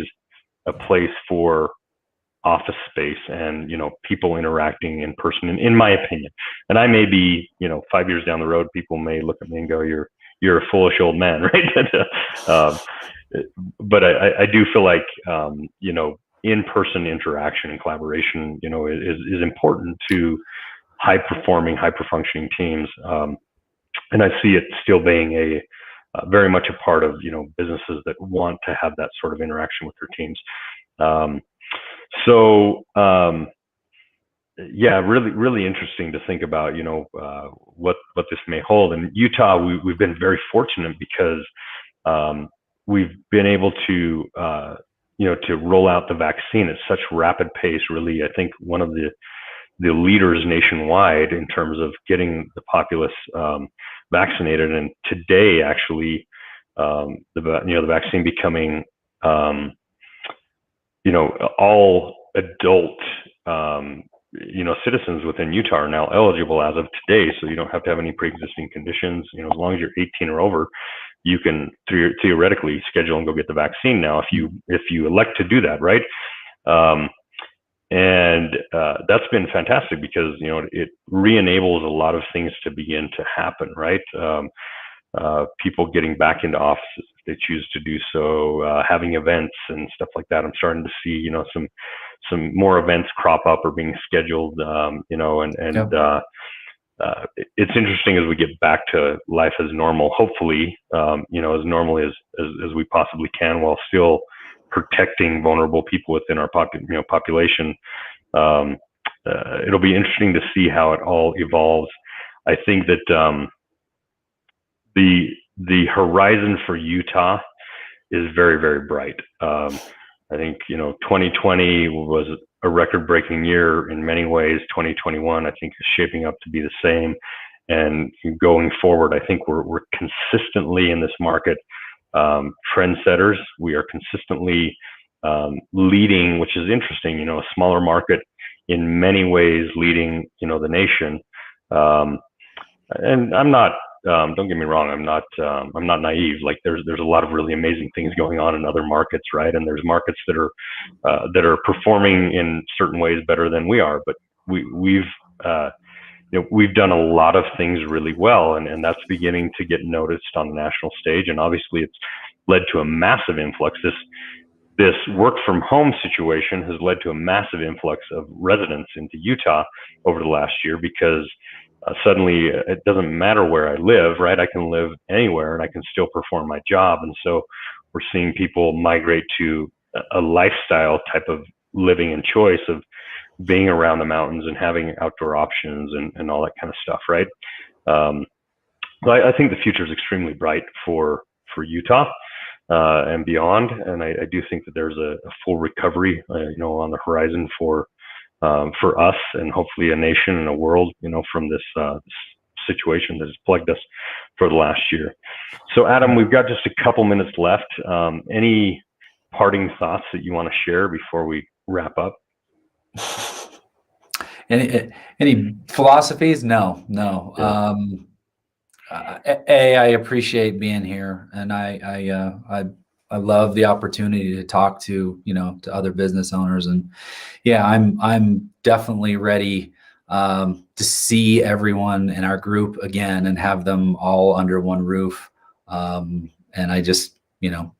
a place for office space and, people interacting in person, in my opinion. And I may be, 5 years down the road, people may look at me and go, you're a foolish old man, right? But I do feel like, in-person interaction and collaboration, is important to high-performing, high-functioning teams. And I see it still being very much a part of, businesses that want to have that sort of interaction with their teams. Yeah, really, really interesting to think about, what this may hold. In Utah, we've been very fortunate because we've been able to, to roll out the vaccine at such rapid pace. Really, I think one of the the leaders nationwide in terms of getting the populace vaccinated. And today, actually, the vaccine becoming all adult citizens within Utah are now eligible as of today. So you don't have to have any pre-existing conditions. As long as you're 18 or over, you can theoretically schedule and go get the vaccine now if you elect to do that, right? And that's been fantastic because it re-enables a lot of things to begin to happen, right? People getting back into offices if they choose to do so, having events and stuff like that. I'm starting to see some more events crop up or being scheduled, Yep. It's interesting as we get back to life as normal, hopefully, as normally as we possibly can, while still protecting vulnerable people within our population. It'll be interesting to see how it all evolves. I think that the horizon for Utah is very, very bright. I think 2020 was a record-breaking year in many ways. 2021, I think, is shaping up to be the same. And going forward, I think we're consistently in this market trendsetters. We are consistently leading, which is interesting. A smaller market in many ways leading, the nation. And I'm not. Don't get me wrong. I'm not naive. Like there's a lot of really amazing things going on in other markets, right? And there's markets that are performing in certain ways better than we are. But we've done a lot of things really well, and that's beginning to get noticed on the national stage. And obviously, it's led to a massive influx. This work from home situation has led to a massive influx of residents into Utah over the last year because suddenly it doesn't matter where I live, right? I can live anywhere and I can still perform my job. And so we're seeing people migrate to a lifestyle type of living and choice of being around the mountains and having outdoor options and all that kind of stuff, right? I think the future is extremely bright for Utah and beyond. And I do think that there's a full recovery, on the horizon for us and hopefully a nation and a world, from this situation that has plagued us for the last year. So Adam, we've got just a couple minutes left. Any parting thoughts that you want to share before we wrap up? Any philosophies? No. Yeah. I appreciate being here, and I love the opportunity to talk to to other business owners, and yeah, I'm definitely ready to see everyone in our group again and have them all under one roof. And I just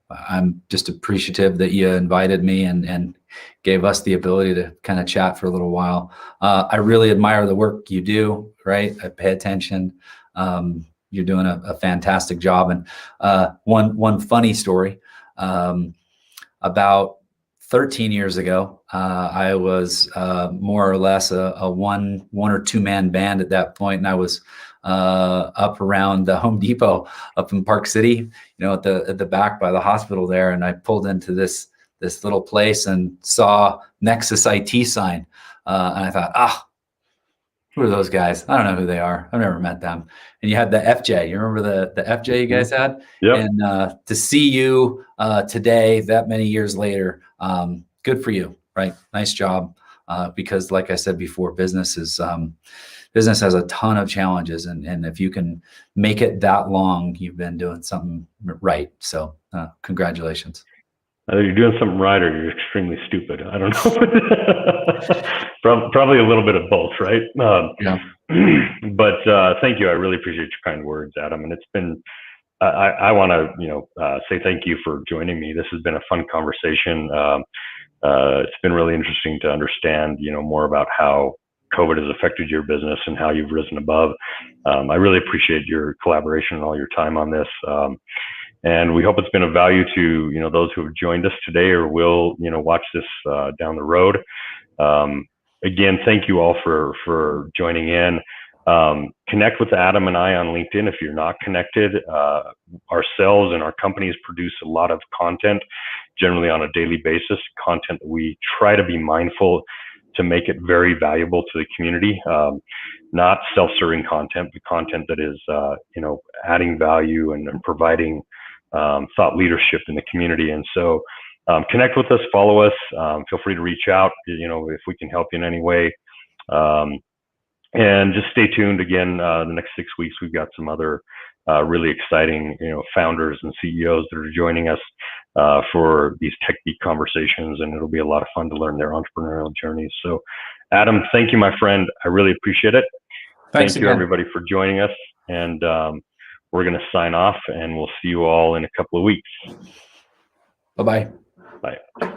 I'm just appreciative that you invited me and gave us the ability to kind of chat for a little while. I really admire the work you do, right? I pay attention. You're doing a fantastic job. And one funny story, about 13 years ago, I was more or less a one or two man band at that point, and I was up around the Home Depot up in Park City, at the back by the hospital there, and I pulled into this little place and saw Nexus IT sign, and I thought, who are those guys? I don't know who they are. I've never met them. And you had the FJ. You remember the FJ you guys had? Yep. And to see you today, that many years later, good for you, right? Nice job. Because like I said before, business has a ton of challenges. And if you can make it that long, you've been doing something right. So congratulations. Either you're doing something right or you're extremely stupid. I don't know. Probably a little bit of both, right? Yeah. But thank you. I really appreciate your kind words, Adam. And it's been, I want to, say thank you for joining me. This has been a fun conversation. It's been really interesting to understand, more about how COVID has affected your business and how you've risen above. I really appreciate your collaboration and all your time on this. And we hope it's been of value to, those who have joined us today or will, watch this down the road. Again, thank you all for joining in. Connect with Adam and I on LinkedIn if you're not connected. Ourselves and our companies produce a lot of content, generally on a daily basis, content that we try to be mindful to make it very valuable to the community. Not self-serving content, but content that is, adding value and providing thought leadership in the community. And so connect with us, follow us, feel free to reach out, if we can help you in any way. And just stay tuned. Again, the next 6 weeks, we've got some other really exciting, founders and CEOs that are joining us for these TechBeat conversations, and it'll be a lot of fun to learn their entrepreneurial journeys. So, Adam, thank you, my friend. I really appreciate it. Thank you, everybody, for joining us. And we're going to sign off, and we'll see you all in a couple of weeks. Bye-bye. Bye.